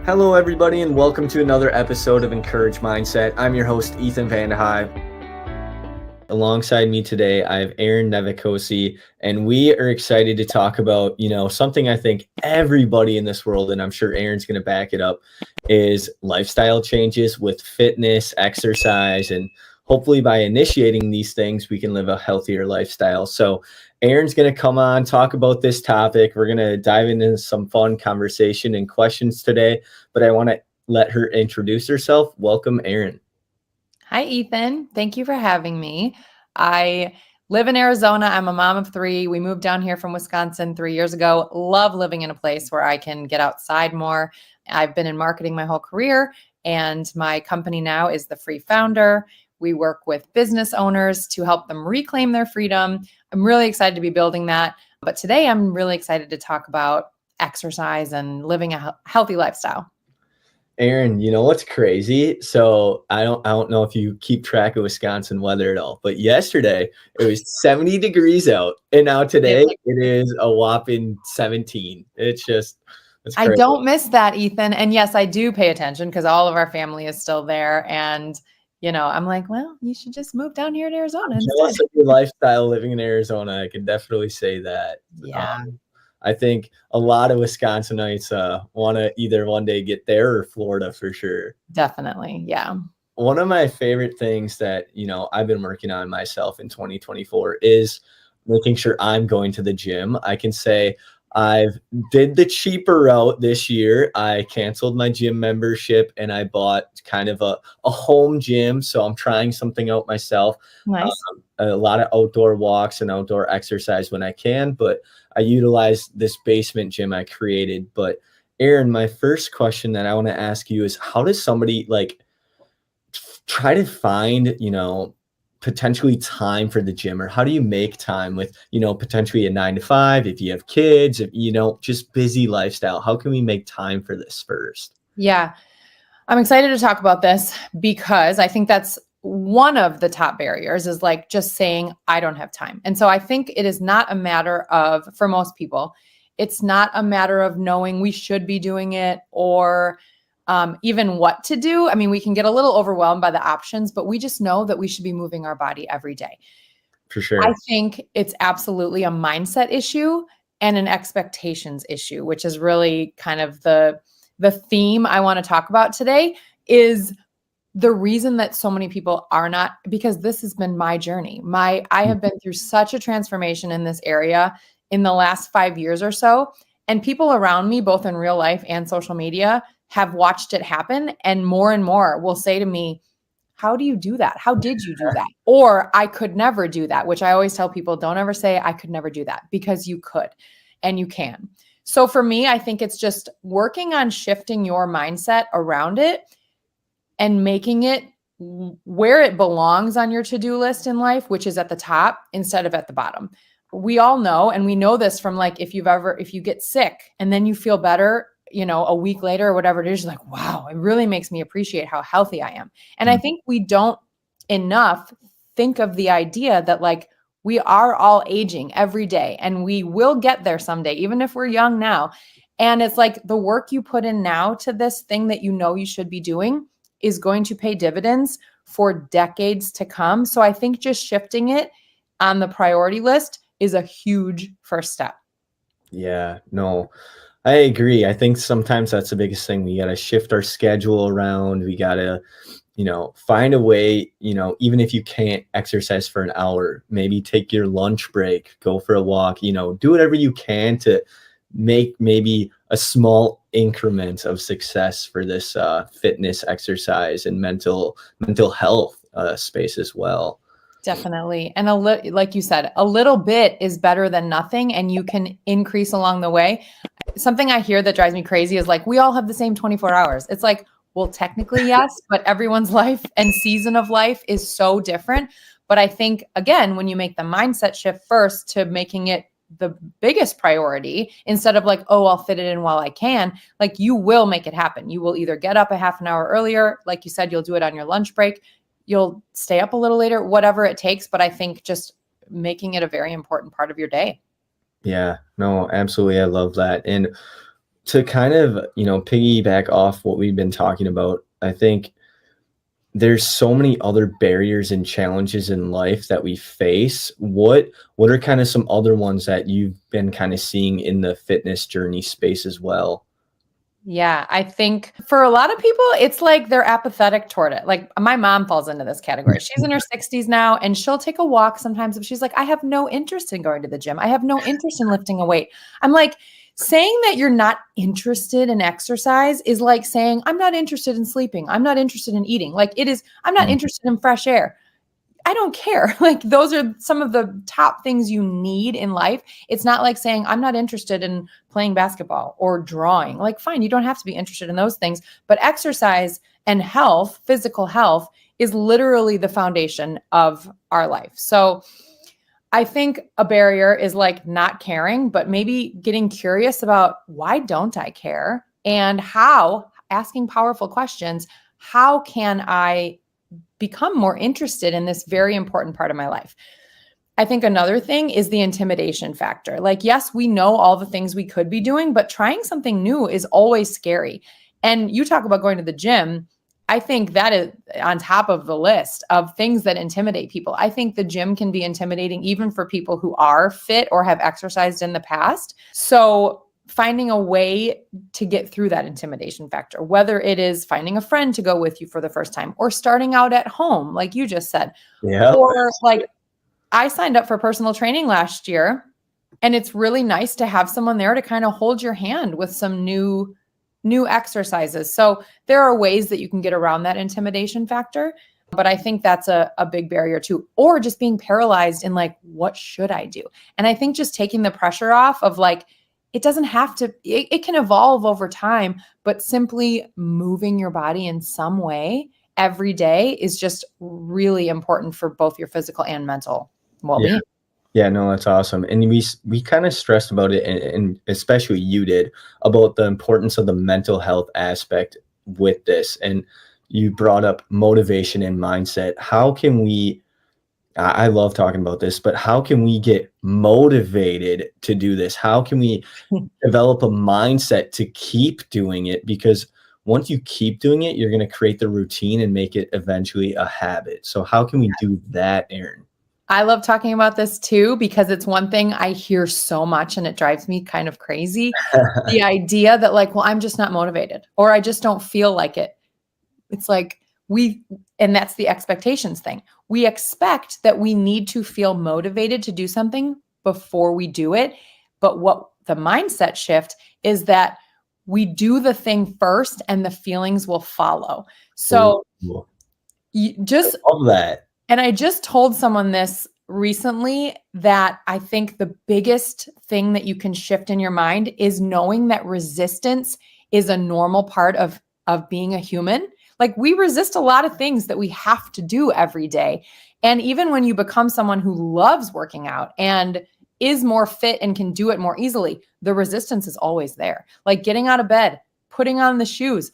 Hello, everybody, and welcome to another episode of Encourage Mindset. I'm your host, Ethan Vandehive. Alongside me today, I have Erin Nevicosi, and we are excited to talk about, something I think everybody in this world, and I'm sure Erin's going to back it up, is lifestyle changes with fitness, exercise, and hopefully by initiating these things, we can live a healthier lifestyle. So Erin's going to come on, talk about this topic. We're going to dive into some fun conversation and questions today, but I want to let her introduce herself. Welcome, Erin. Hi, Ethan. Thank you for having me. I live in Arizona. I'm a mom of three. We moved down here from Wisconsin 3 years ago. Love living in a place where I can get outside more. I've been in marketing my whole career, and my company now is the Free Founder. We work with business owners to help them reclaim their freedom. I'm really excited to be building that. But today I'm really excited to talk about exercise and living a healthy lifestyle. Erin, you know what's crazy? So I don't know if you keep track of Wisconsin weather at all, but yesterday it was 70 degrees out, and now today it is a whopping 17. It's crazy. I don't miss that, Ethan. And yes, I do pay attention because all of our family is still there. And, I'm like, well, you should just move down here to Arizona instead. Jealous of your lifestyle living in Arizona. I can definitely say that. Yeah. I think a lot of Wisconsinites want to either one day get there or Florida for sure. Definitely. Yeah. One of my favorite things that, I've been working on myself in 2024 is making sure I'm going to the gym. I can say I've did the cheaper route this year. I canceled my gym membership and I bought kind of a home gym. So I'm trying something out myself. Nice. A lot of outdoor walks and outdoor exercise when I can, but I utilize this basement gym I created. But Erin, my first question that I want to ask you is, how does somebody try to find, potentially time for the gym, or how do you make time with, potentially a 9 to 5, if you have kids, if, just busy lifestyle? How can we make time for this first? Yeah. I'm excited to talk about this because I think that's one of the top barriers is just saying, I don't have time. And so I think it is not a matter of, for most people, it's not a matter of knowing we should be doing it or even what to do. I mean, we can get a little overwhelmed by the options, but we just know that we should be moving our body every day. For sure. I think it's absolutely a mindset issue and an expectations issue, which is really kind of the theme I want to talk about today. Is the reason that so many people are not, because this has been my journey. I have been through such a transformation in this area in the last 5 years or so. And people around me, both in real life and social media, have watched it happen. And more will say to me, how do you do that? How did you do that? Or I could never do that, which I always tell people, don't ever say I could never do that, because you could and you can. So for me, I think it's just working on shifting your mindset around it and making it where it belongs on your to-do list in life, which is at the top instead of at the bottom. We all know, and we know this from if you get sick and then you feel better, a week later or whatever it is, you're like, wow, it really makes me appreciate how healthy I am. And I think we don't enough think of the idea that we are all aging every day and we will get there someday, even if we're young now. And it's the work you put in now to this thing that you should be doing is going to pay dividends for decades to come. So I think just shifting it on the priority list is a huge first step. Yeah, no, I agree. I think sometimes that's the biggest thing. We got to shift our schedule around. We got to, find a way, even if you can't exercise for an hour, maybe take your lunch break, go for a walk, do whatever you can to make maybe a small increment of success for this fitness, exercise, and mental health space as well. Definitely. And like you said, a little bit is better than nothing, and you can increase along the way. Something I hear that drives me crazy is we all have the same 24 hours. It's well, technically, yes, but everyone's life and season of life is so different. But I think, again, when you make the mindset shift first to making it the biggest priority, instead of oh, I'll fit it in while I can, you will make it happen. You will either get up a half an hour earlier. Like you said, you'll do it on your lunch break. You'll stay up a little later, whatever it takes. But I think just making it a very important part of your day. Yeah, no, absolutely. I love that. And to kind of, piggyback off what we've been talking about, I think there's so many other barriers and challenges in life that we face. What are kind of some other ones that you've been kind of seeing in the fitness journey space as well? Yeah, I think for a lot of people, it's like they're apathetic toward it. Like my mom falls into this category. She's in her 60s now, and she'll take a walk sometimes, but she's like, I have no interest in going to the gym. I have no interest in lifting a weight. I'm like, saying that you're not interested in exercise is like saying, I'm not interested in sleeping. I'm not interested in eating. Like it is, I'm not Mm. interested in fresh air. I don't care. Like those are some of the top things you need in life. It's not like saying, I'm not interested in playing basketball or drawing. Like, fine, you don't have to be interested in those things. But exercise and health, physical health, is literally the foundation of our life. So I think a barrier is like not caring, but maybe getting curious about why don't I care and how, asking powerful questions, how can I become more interested in this very important part of my life? I think another thing is the intimidation factor. Like, yes, we know all the things we could be doing, but trying something new is always scary. And you talk about going to the gym. I think that is on top of the list of things that intimidate people. I think the gym can be intimidating even for people who are fit or have exercised in the past. So finding a way to get through that intimidation factor, whether it is finding a friend to go with you for the first time or starting out at home, like you just said, Yeah. or like I signed up for personal training last year, and it's really nice to have someone there to kind of hold your hand with some new exercises. So there are ways that you can get around that intimidation factor, but I think that's a big barrier too. Or just being paralyzed in like, what should I do? And I think just taking the pressure off of like, it doesn't have to, it can evolve over time, but simply moving your body in some way every day is just really important for both your physical and mental well-being. Yeah, no, that's awesome. And we kind of stressed about it, and especially you did, about the importance of the mental health aspect with this. And you brought up motivation and mindset. How can we, I love talking about this, but how can we get motivated to do this? How can we develop a mindset to keep doing it? Because once you keep doing it, you're going to create the routine and make it eventually a habit. So how can we do that, Erin? I love talking about this too, because it's one thing I hear so much and it drives me kind of crazy. The idea that like, well, I'm just not motivated or I just don't feel like it. It's like and that's the expectations thing. We expect that we need to feel motivated to do something before we do it. But what the mindset shift is that we do the thing first and the feelings will follow. So Ooh, you just, love that. and I just told someone this recently that I think the biggest thing that you can shift in your mind is knowing that resistance is a normal part of being a human. Like we resist a lot of things that we have to do every day. And even when you become someone who loves working out and is more fit and can do it more easily, the resistance is always there. Like getting out of bed, putting on the shoes,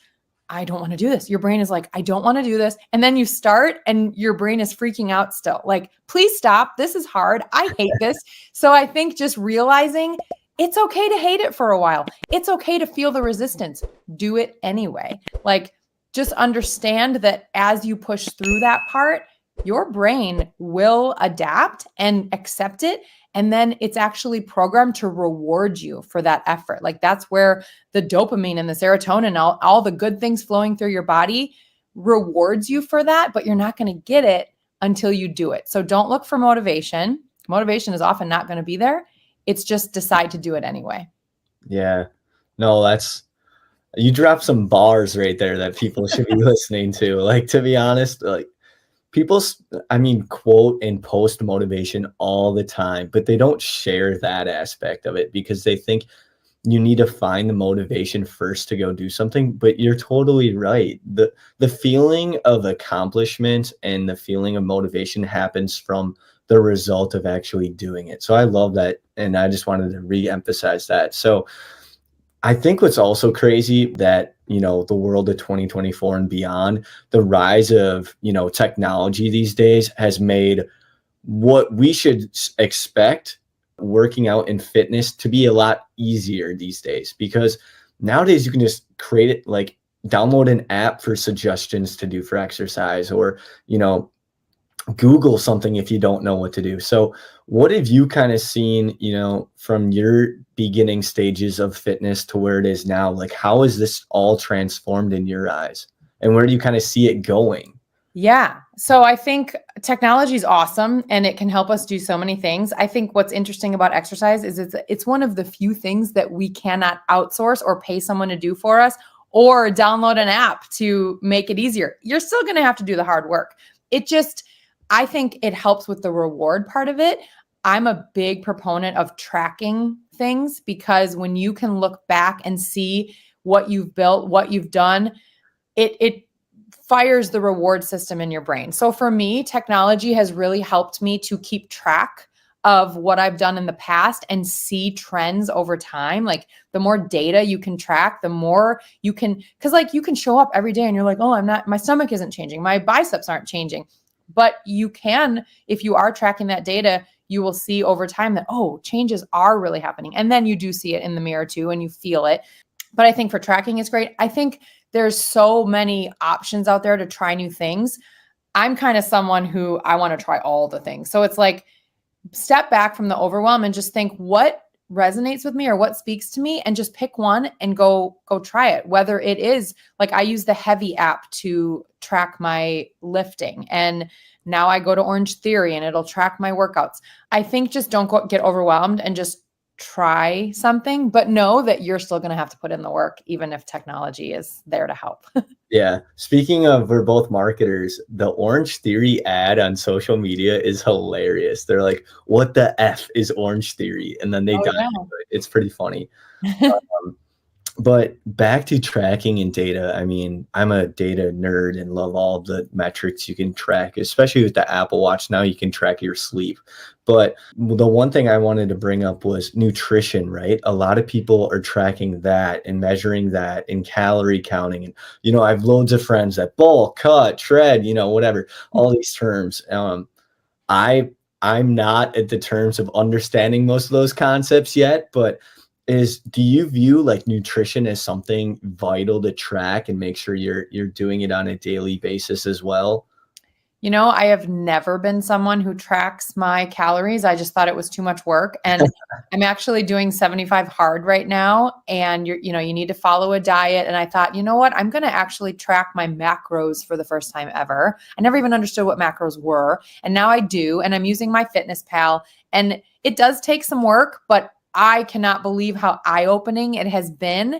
I don't want to do this. Your brain is like, I don't want to do this. And then you start and your brain is freaking out still. Like, please stop. This is hard. I hate this. So I think just realizing it's okay to hate it for a while. It's okay to feel the resistance. Do it anyway. Like, just understand that as you push through that part, your brain will adapt and accept it. And then it's actually programmed to reward you for that effort. Like that's where the dopamine and the serotonin, all the good things flowing through your body rewards you for that, but you're not going to get it until you do it. So don't look for motivation. Motivation is often not going to be there. It's just decide to do it anyway. Yeah. No, you dropped some bars right there that people should be listening to. Like, to be honest, like people, quote and post motivation all the time, but they don't share that aspect of it because they think you need to find the motivation first to go do something. But you're totally right. The feeling of accomplishment and the feeling of motivation happens from the result of actually doing it. So I love that. And I just wanted to re-emphasize that. So I think what's also crazy that, the world of 2024 and beyond, the rise of, technology these days has made what we should expect working out in fitness to be a lot easier these days, because nowadays you can just create it, like download an app for suggestions to do for exercise, or, you know, Google something if you don't know what to do. So what have you kind of seen, you know, from your beginning stages of fitness to where it is now? Like, how is this all transformed in your eyes? And where do you kind of see it going? Yeah. So I think technology is awesome and it can help us do so many things. I think what's interesting about exercise is it's one of the few things that we cannot outsource or pay someone to do for us or download an app to make it easier. You're still going to have to do the hard work. It just, I think it helps with the reward part of it. I'm a big proponent of tracking things because when you can look back and see what you've built, what you've done, it fires the reward system in your brain. So for me, technology has really helped me to keep track of what I've done in the past and see trends over time. Like the more data you can track, the more you can, because like you can show up every day and you're like, oh, my stomach isn't changing, my biceps aren't changing. But you can, if you are tracking that data, you will see over time that, oh, changes are really happening. And then you do see it in the mirror too, and you feel it. But I think for tracking, it's great. I think there's so many options out there to try new things. I'm kind of someone who I want to try all the things. So it's like step back from the overwhelm and just think what resonates with me or what speaks to me and just pick one and go try it. Whether it is like I use the Heavy app to track my lifting, and now I go to Orange Theory and it'll track my workouts. I think just don't get overwhelmed and just try something, but know that you're still going to have to put in the work, even if technology is there to help. Yeah. Speaking of, we're both marketers, the Orange Theory ad on social media is hilarious. They're like, what the F is Orange Theory? And then they dive into it. It's pretty funny. Um, But back to tracking and data. I mean, I'm a data nerd and love all the metrics you can track, especially with the Apple Watch. Now you can track your sleep. But the one thing I wanted to bring up was nutrition, right? A lot of people are tracking that and measuring that and calorie counting. And, you know, I have loads of friends that bulk, cut, shred, you know, whatever, all these terms. I I'm not at the terms of understanding most of those concepts yet, but do you view like nutrition as something vital to track and make sure you're doing it on a daily basis as well? You know, I have never been someone who tracks my calories. I just thought it was too much work. And I'm actually doing 75 hard right now. And you need to follow a diet. And I thought, you know what? I'm going to actually track my macros for the first time ever. I never even understood what macros were. And now I do. And I'm using my Fitness Pal. And it does take some work, but I cannot believe how eye-opening it has been.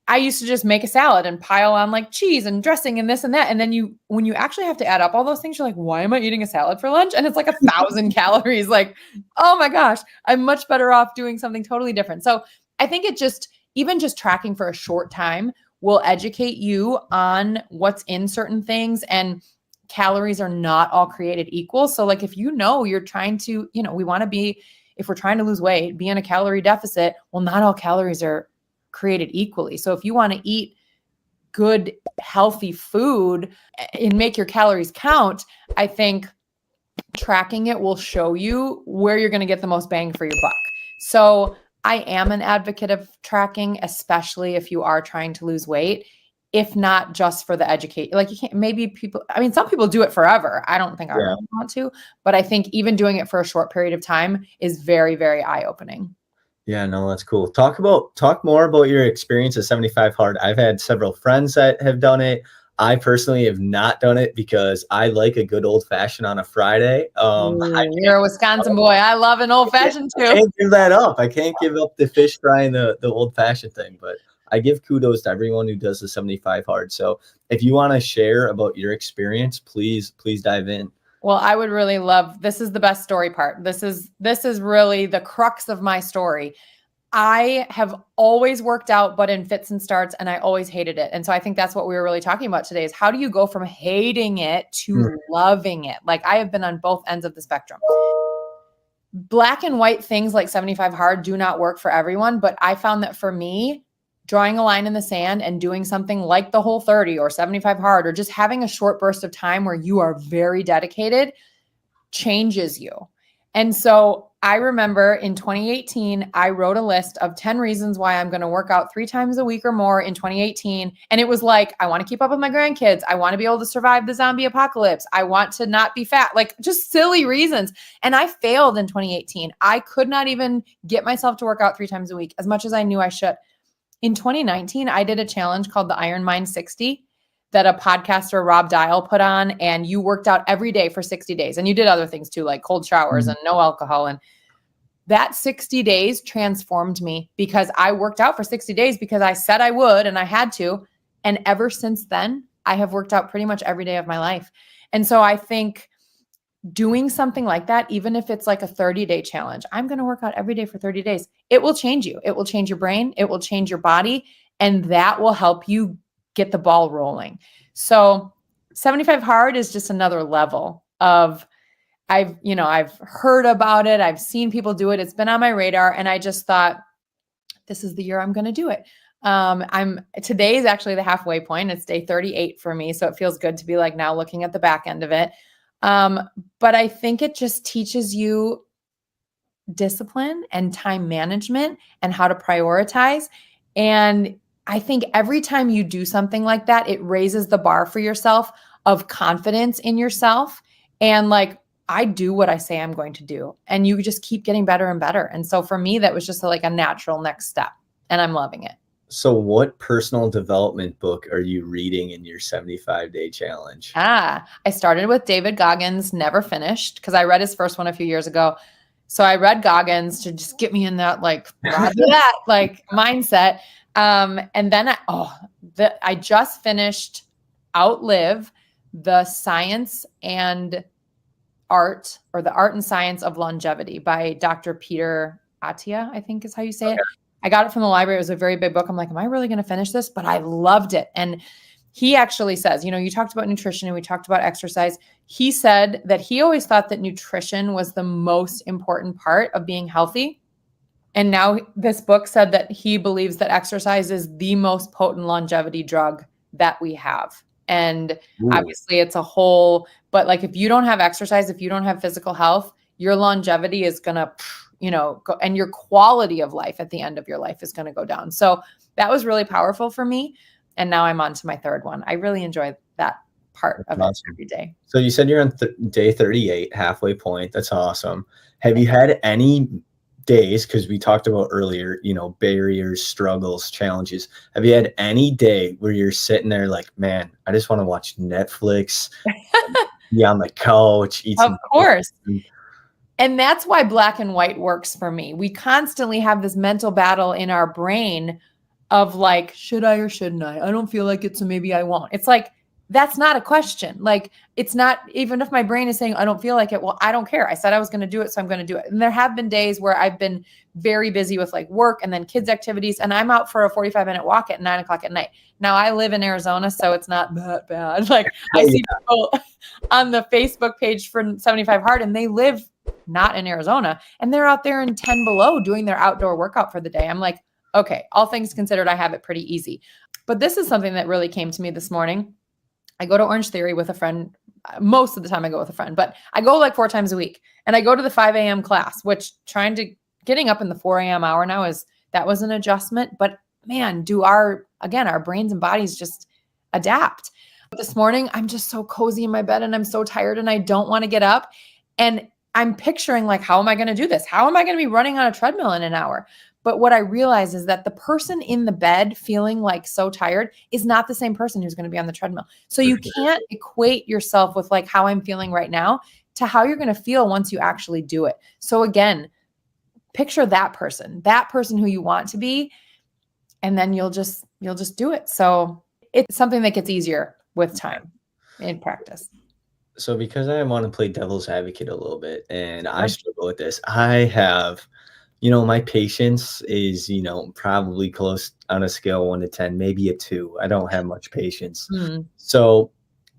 I used to just make a salad and pile on like cheese and dressing and this and that. And then when you actually have to add up all those things, you're like, why am I eating a salad for lunch? And it's like 1,000 calories. Like, oh my gosh, I'm much better off doing something totally different. So I think even just tracking for a short time will educate you on what's in certain things, and calories are not all created equal. So like, if you're trying to, we want to be, if we're trying to lose weight, be in a calorie deficit, well, not all calories are created equally. So if you want to eat good, healthy food and make your calories count, I think tracking it will show you where you're going to get the most bang for your buck. So I am an advocate of tracking, especially if you are trying to lose weight, if not just for the educate. Like you can't, some people do it forever. I don't think I really want to, but I think even doing it for a short period of time is very, very eye-opening. Yeah, no, that's cool. Talk more about your experience at 75 hard. I've had several friends that have done it. I personally have not done it because I like a good old fashioned on a Friday. You're a Wisconsin boy. I love an old fashioned too. I can't give that up. I can't give up the fish fry and the old fashioned thing, but I give kudos to everyone who does the 75 hard. So if you want to share about your experience, please dive in. Well, I would really love, this is the best story part. This is really the crux of my story. I have always worked out, but in fits and starts, and I always hated it. And so I think that's what we were really talking about today is how do you go from hating it to loving it? Like I have been on both ends of the spectrum. Black and white things like 75 hard do not work for everyone, but I found that for me, drawing a line in the sand and doing something like the Whole 30 or 75 hard, or just having a short burst of time where you are very dedicated changes you. And so I remember in 2018, I wrote a list of 10 reasons why I'm going to work out 3 times a week or more in 2018. And it was like, I want to keep up with my grandkids. I want to be able to survive the zombie apocalypse. I want to not be fat, like just silly reasons. And I failed in 2018. I could not even get myself to work out 3 times a week as much as I knew I should. In 2019, I did a challenge called the Iron Mind 60 that a podcaster, Rob Dial, put on, and you worked out every day for 60 days. And you did other things too, like cold showers and no alcohol. And that 60 days transformed me because I worked out for 60 days because I said I would and I had to. And ever since then, I have worked out pretty much every day of my life. And so I think doing something like that, even if it's like a 30-day challenge, I'm going to work out every day for 30 days. It will change you. It will change your brain. It will change your body. And that will help you get the ball rolling. So 75 hard is just another level of I've heard about it. I've seen people do it. It's been on my radar. And I just thought, this is the year I'm going to do it. Today is actually the halfway point. It's day 38 for me. So it feels good to be like now looking at the back end of it. But I think it just teaches you discipline and time management and how to prioritize. And I think every time you do something like that, it raises the bar for yourself of confidence in yourself. And like, I do what I say I'm going to do. And you just keep getting better and better. And so for me, that was just like a natural next step. And I'm loving it. So what personal development book are you reading in your 75-day challenge? I started with David Goggins, never finished, because I read his first one a few years ago. So I read Goggins to just get me in that like mindset. And then I just finished Outlive: The Science and Art, or the Art and Science of Longevity by Dr. Peter Attia, I think is how you say it. I got it from the library. It was a very big book. I'm like, am I really going to finish this? But I loved it. And he actually says, you talked about nutrition and we talked about exercise. He said that he always thought that nutrition was the most important part of being healthy. And now this book said that he believes that exercise is the most potent longevity drug that we have. And obviously it's a whole, but like if you don't have exercise, if you don't have physical health, your longevity is going to, go, and your quality of life at the end of your life is going to go down. So that was really powerful for me. And now I'm on to my third one. I really enjoy that part of it every day. So you said you're on day 38, halfway point. That's awesome. Have you had any days, because we talked about earlier, barriers, struggles, challenges. Have you had any day where you're sitting there like, man, I just want to watch Netflix, be on the couch, eat some Of course. And that's why black and white works for me. We constantly have this mental battle in our brain of like, should I or shouldn't I? I don't feel like it, so maybe I won't. It's like, that's not a question. Like, it's not, even if my brain is saying, I don't feel like it, well, I don't care. I said I was going to do it, so I'm going to do it. And there have been days where I've been very busy with like work and then kids activities, and I'm out for a 45-minute walk at 9:00 at night. Now I live in Arizona, so it's not that bad. Like I see people on the Facebook page for 75 Hard, and they live not in Arizona, and they're out there in 10 below doing their outdoor workout for the day. I'm like, okay, all things considered, I have it pretty easy. But this is something that really came to me this morning. I go to Orange Theory with a friend. Most of the time I go with a friend, but I go like 4 times a week, and I go to the 5 a.m. class, which getting up in the 4 a.m. hour now that was an adjustment, but man, our brains and bodies just adapt. This morning, I'm just so cozy in my bed and I'm so tired and I don't want to get up. And I'm picturing like, how am I going to do this? How am I going to be running on a treadmill in an hour? But what I realize is that the person in the bed feeling like so tired is not the same person who's going to be on the treadmill. So you can't equate yourself with like how I'm feeling right now to how you're going to feel once you actually do it. So again, picture that person who you want to be, and then you'll just do it. So it's something that gets easier with time in practice. So because I want to play devil's advocate a little bit, and I struggle with this, I have, my patience is, probably close on a scale of 1 to 10, maybe a 2. I don't have much patience. So,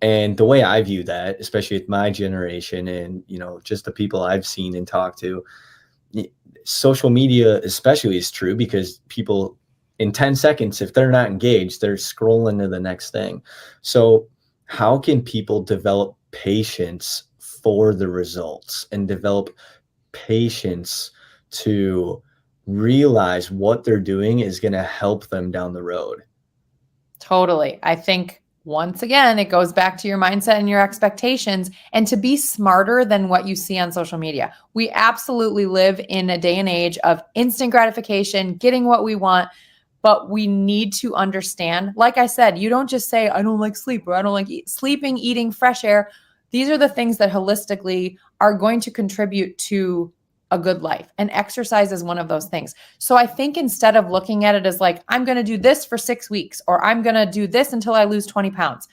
and the way I view that, especially with my generation and, just the people I've seen and talked to, social media especially is true because people in 10 seconds, if they're not engaged, they're scrolling to the next thing. So how can people develop patience for the results and develop patience to realize what they're doing is going to help them down the road. Totally. I think once again, it goes back to your mindset and your expectations, and to be smarter than what you see on social media. We absolutely live in a day and age of instant gratification, getting what we want, but we need to understand, like I said, you don't just say, I don't like sleep, or I don't like sleeping, eating, fresh air. These are the things that holistically are going to contribute to a good life. And exercise is one of those things. So I think instead of looking at it as like, I'm going to do this for 6 weeks, or I'm going to do this until I lose 20 pounds,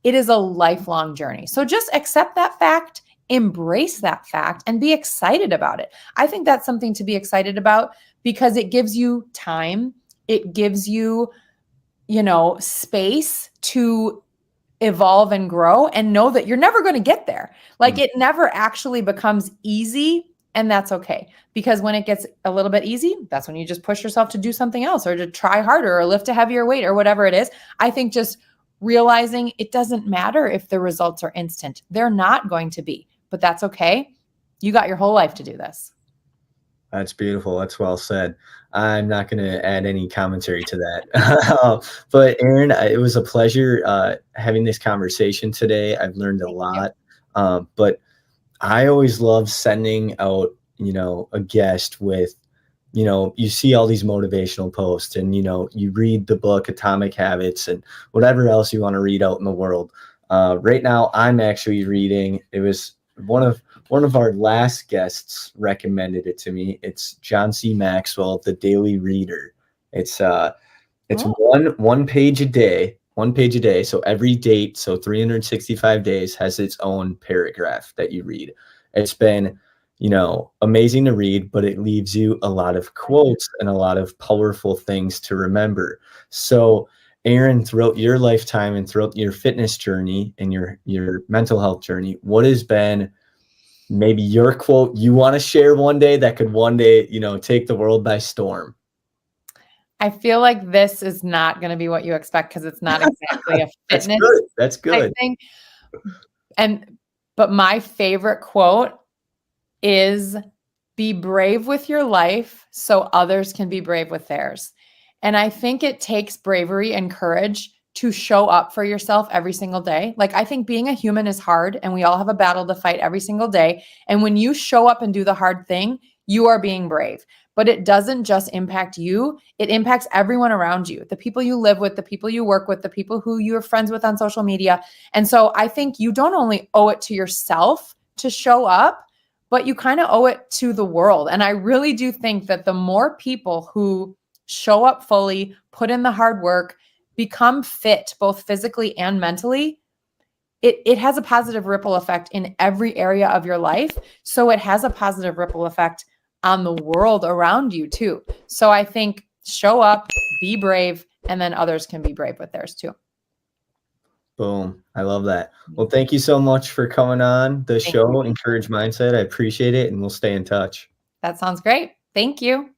it is a lifelong journey. So just accept that fact, embrace that fact, and be excited about it. I think that's something to be excited about because it gives you time. It gives you, space to evolve and grow and know that you're never going to get there. Like it never actually becomes easy. And that's okay. Because when it gets a little bit easy, that's when you just push yourself to do something else or to try harder or lift a heavier weight or whatever it is. I think just realizing it doesn't matter if the results are instant. They're not going to be, but that's okay. You got your whole life to do this. That's beautiful. That's well said. I'm not going to add any commentary to that. But Erin, it was a pleasure having this conversation today. I've learned a lot. But I always love sending out, a guest with, you see all these motivational posts and, you read the book Atomic Habits and whatever else you want to read out in the world. Right now, I'm actually reading, it was one of our last guests recommended it to me. It's John C. Maxwell, The Daily Reader. It's one page a day, 1 page a day. So every date, so 365 days has its own paragraph that you read. It's been, amazing to read, but it leaves you a lot of quotes and a lot of powerful things to remember. So Erin, throughout your lifetime and throughout your fitness journey and your mental health journey, what has been maybe your quote you want to share one day that could one day, take the world by storm? I feel like this is not going to be what you expect because it's not exactly a That's fitness. good. That's good. I think. But my favorite quote is, be brave with your life so others can be brave with theirs. And I think it takes bravery and courage to show up for yourself every single day. Like, I think being a human is hard and we all have a battle to fight every single day. And when you show up and do the hard thing, you are being brave. But it doesn't just impact you, it impacts everyone around you, the people you live with, the people you work with, the people who you're friends with on social media. And so I think you don't only owe it to yourself to show up, but you kind of owe it to the world. And I really do think that the more people who show up fully, put in the hard work, become fit, both physically and mentally, it has a positive ripple effect in every area of your life. So it has a positive ripple effect on the world around you too. So I think show up, be brave, and then others can be brave with theirs too. Boom. I love that. Well, thank you so much for coming on the show, Encourage Mindset. I appreciate it, and we'll stay in touch. That sounds great. Thank you.